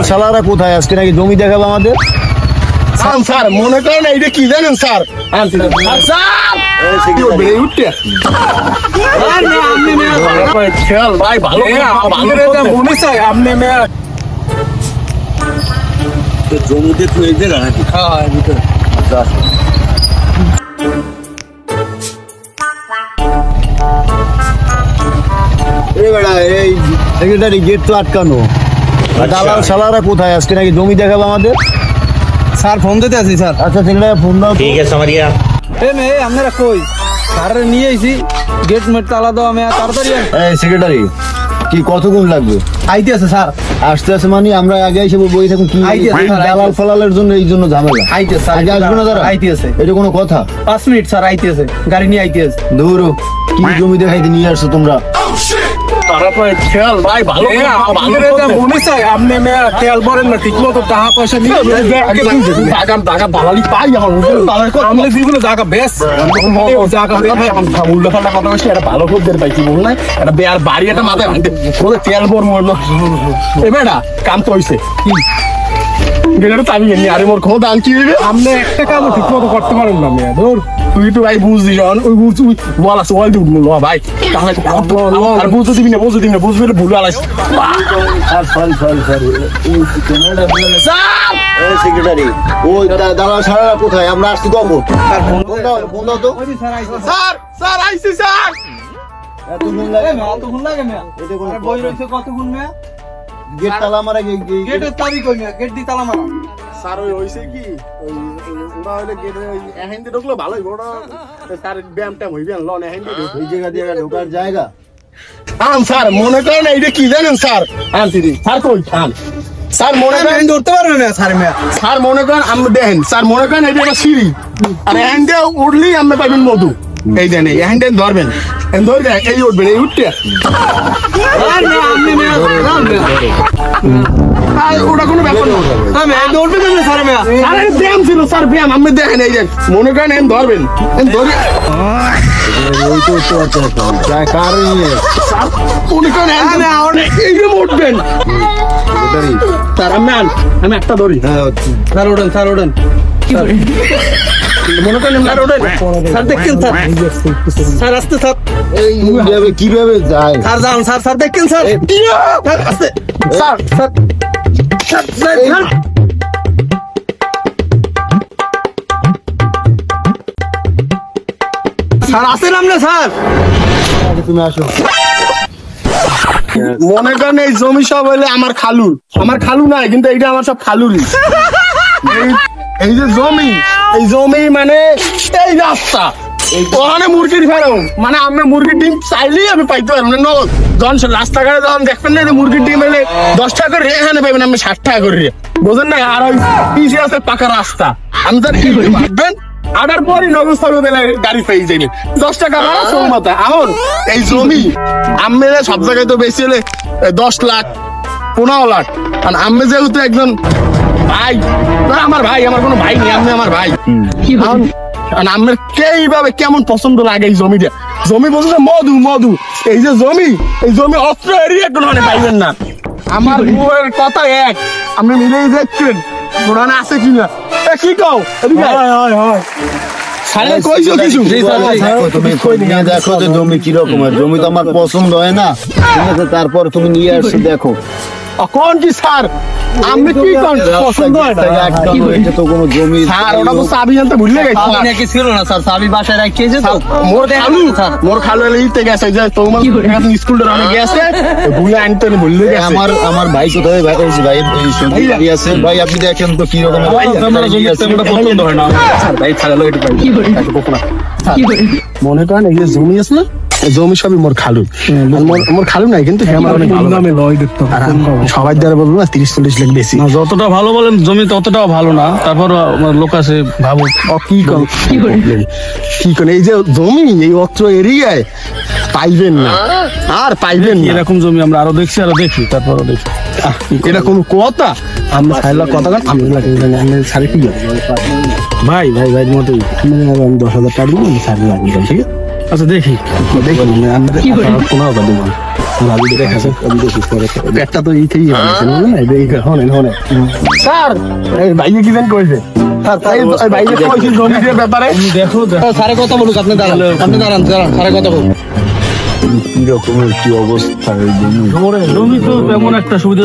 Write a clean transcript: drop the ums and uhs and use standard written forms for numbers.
শালারা কোথায় আজকে নাকি জমি দেখাবো আমাদের? স্যার মনে করেন এইটা কি জানেন স্যার? ভাই ভালো জমিতে তুই এই জায়গা নাকি? এই সেক্রেটারি গেট তো আটকানো। দালাল শালারা কোথায় আজকে নাকি জমি দেখাবো আমাদের? স্যার ফোন দিতে আছি স্যার। আচ্ছা সেক্রেটারি ফোন দাও। ঠিক আছে সামারিয়া। আপনারা কই? স্যার নিয়ে আইছি, গেট মেট তালা দাও, আমি তাড়াতাড়ি। এই সেক্রেটারি কি কতক্ষণ লাগবে? আইতে আছে স্যার। আসতে আছে মানে আমরা আগে এসে বই থাকুন কি দালাল ফালালের জন্য এই জন্য ঝামেলা। আইতে স্যার, আগে আসবে না তারা? আইতে আছে। এটা কোনো কথা? 5 মিনিট স্যার, আইতে আছে, গাড়ি নিয়ে আইতে আছে। দূর কি জমি দেখাইতে নিয়ে আসছো তোমরা? ভাই ভালো আপনি তেল ভরেন না ঠিক মতো, টাকা পয়সা নিয়ে দালালি পাই আমরা যেগুলো জায়গা বেশ উল্লেখাটা কথা বলছি, একটা ভালো খোঁজদের পাইছি বল না, একটা বেয়ার বাড়ি একটা মাথায় বলে তেল ভর মরলো এবার কাম তো হয়েছে কি আরে মোর খোদ আনছি আপনি একটা কাজ ঠিক মতো করতে পারেন না মেয়ে ধর তুই তো ভাই বুঝলি ওই বুঝ ওয়াল আছে ওয়াল উঠবো ল ভাই তাহলে আর বুঝতে দিবি না বুঝবি ভুল আলাইস সেক্রেটারি ওই দালাল সারা কোথায়? আমরা আসছি কখন? ফোন দাও তো। স্যার স্যার আইছি স্যার। এতক্ষণ লাগে? কতক্ষণ লাগে না? এটা কোনো বই রইছে কতক্ষণ না? গেট তালা মারা গেটের তাবি কই না? গেট দি তালা মারা। স্যার ওই হইছে কি ওই ওটা হইলে গেটে ওই এহেন্দি ঢুকলো ভালোই বড় স্যার ব্যায়াম ট্যাম হইবে লন এহেন্দি ওই জায়গা দিয়ে ঢোকার জায়গা। স্যার মনে করেন এইটা কি জানেন স্যার? স্যার কই স্যার মনে করেন ধরতে পারবে না স্যার মেয়া। স্যার মনে করেন আপনি দেখেন স্যার মনে করেন এটা একটা সিঁড়ি আর এহেন্দি উঠলেই আপনি পাইবেন মধু। এই দেন এই এহেন্দি ধরবেন ধরে এই উঠবেন এই উঠতে ওটা কোনো ব্যাপার না। ব্যায়াম ছিল স্যার ব্যায়াম আপনি দেখেন এই যে মনে করেন ধরবেন ধরে উঠবেন স্যার আমি একটা ধরি। স্যার ওঠেন স্যার ওঠেন মনে করেন স্যার দেখেন স্যার স্যার আসতে স্যার কিভাবে যায়? স্যার যান স্যার স্যার দেখেন স্যার আসতে স্যার স্যার স্যার আসেন আপনি স্যার। তুমি আসো। মনে করেন এই জমি সব হইলে আমার খালু নাই কিন্তু এইটা আমার সব খালুরই। এই যে জমি এই জমি মানে এই রাস্তা ওখানে মুরগির ফেরম মানে আমরা মুরগির ডিম চাইলেই আমি পাইতে পারবো না। যখন রাস্তাঘাটে যখন দেখবেন না মুরগির ডিম এলে 10 টাকা করে এখানে পাইবেন আমি 60 টাকা করে বোঝেন না। আর ওই পিছিয়ে আছে পাকা রাস্তা আমি তার কি ভাববেন আটার পরই নগদ গাড়ি পেয়ে যাইনি 10 টাকা ভাড়া সৌমতা। এখন এই জমি আমি সব জায়গায় তো বেশি হলে 10 লাখ 15 লাখ আর আমি যেহেতু একজন ভাই আমার ভাই আমার কোনো ভাই নেই আপনি আমার ভাই আমার এইভাবে কেমন পছন্দ লাগে এই জমিটা জমি বলছে মধু এই যে জমি এই জমি অস্ত্র এরিয়া কোনো মানে পাইবেন না। আমার বউয়ের কথা এক আপনি মিলেই দেখছেন কোরআনে আছে কিনা কি কও দেখো যে জমি কিরকমের জমি তো আমার পছন্দ হয় না ঠিক আছে তারপর তুমি নিয়ে আসছো দেখো কোন কি স্যার আমি কি পছন্দ হয় তো কোনো জমি স্যার ওটা তো চাবি আনতে ভুলে গেছি নাকি ছিল না স্যার চাবি বাসায় রাখিয়েছে তো মোর খালু লিখতে গেছে যে তোমার স্কুল ডরানো গেছে ভুলে আনতে ভুলে গেছে। আমার ভাই কোথায় ভাই আছে ভাই আপনি দেখেন তো কি রকম পছন্দ হয় না ভাই খালো একটু মনে করেন এই যে জমি আছে না জমি সবই মোর খালু মোর খালু নাই কিন্তু সবাই দ্বারা বলবো না 30-40 লাখ বেশি যতটা ভালো বলেন জমি ততটাও ভালো না তারপর লোক আছে ভাবুক কি কোন এই যে জমি এই অত্র এরিয়ায় পাইবেন না আর পাইবেন না এরকম জমি আমরা আরো দেখছি আরো দেখি তারপরও দেখি এটা কোন কথা আমরা খাইলা কথা আমি সাড়ে কি ভাই ভাই ভাই মতোই আমি 10,000 টাকা দিব সাড়ে লাগবে ঠিক আছে আচ্ছা দেখি দেখুন 15,000 দেবো পেটটা তো ইতেই স্যার এই ভাইয়ে কি জানি কইছে ভাইয়ে কইছে জমির ব্যাপারে দেখো স্যারে কথা বলুক, আপনি দাঁড়ান, স্যারে কথা বলুক। কি রকমের কি অবস্থা এই জমি জমি তো তেমন একটা সুবিধা